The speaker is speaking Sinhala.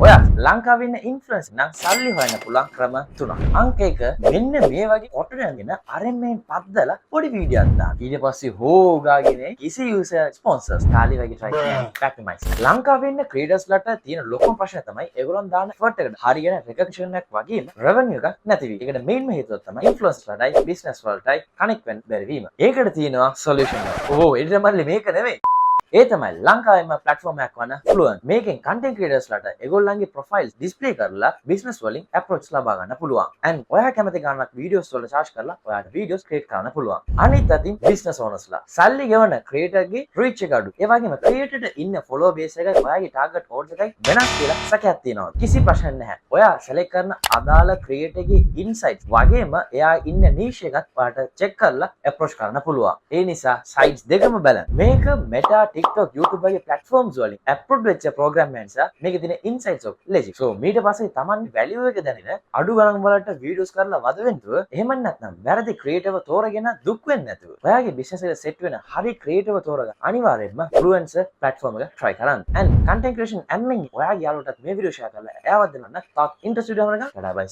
ඔයා ලංකාවේ ඉන්න ඉන්ෆ්ලුවෙන්සර් නම් සල්ලි හොයන්න පුළුවන් ක්‍රම තුනක්. අංක 1 මෙන්න මේ වගේ කොටනගෙන අරෙන් මෙන් පද්දලා පොඩි වීඩියෝක් දාන්න. ඊට පස්සේ හොගාගෙන කිසි යූසර් ස්පොන්සර්ස් කාලි වගේ try කරන්න. පැටමයිස්. ලංකාවේ ඉන්න ක්‍රියේටර්ස්ලාට තියෙන ලොකුම ප්‍රශ්නය තමයි ඒගොල්ලන් දාන effort එකට හරියන recognition එකක් වගේම revenue එකක් නැති වීම. ඒකට මේන්ම හේතුව තමයි ඉන්ෆ්ලුවෙන්සර්ලාටයි business වලටයි connect වෙන්න බැරි වීම. ඒකට තියෙනවා solution එක. ඕ ඊට මල්ලි මේක නෙවෙයි. ඒ තමයි ලංකාවේම platform එකක් වන Fluent. මේකෙන් content creators ලාට ඒගොල්ලන්ගේ profiles display කරලා business වලින් approach ලබා ගන්න පුළුවන්. and ඔයා කැමති ගානක් videos වල charge කරලා ඔයාට videos create කරන්න පුළුවන්. අනිත් අතින් business owners ලා සල්ලි ගෙවන creator ගේ reach එක අඩු. ඒ වගේම creator ට ඉන්න follower base එකයි ඔයාගේ target audience එකයි වෙනස් කියලා සැකයක් තියෙනවා. කිසි ප්‍රශ්නයක් නැහැ. ඔයා select කරන අදාළ creator ගේ insights වගේම එයා ඉන්න niche එකත් ඔයාට check කරලා approach කරන්න පුළුවන්. ඒ නිසා sites දෙකම බලන්න. මේක Meta TikTok, YouTube වගේ platforms වලින් approved වෙච්ච program නිසා මේකේ තියෙන insights of legit. so ඊට පස්සේ Taman value එක දැනෙන අඩු ගණන් වලට videos කරලා වද වෙන්නව එහෙම නැත්නම් වැරදි creative තෝරගෙන දුක් වෙන්නේ නැතුව ඔයාගේ business එක set වෙන හරි creative තෝරගන්න අනිවාර්යයෙන්ම Fluencer platform එක try කරන්න. and content creation admin ඔයාගේ යාළුවන්ටත් මේ video share කරලා එයාවත් දෙන්න තාත් interest video එකක් ගන්න. bye bye.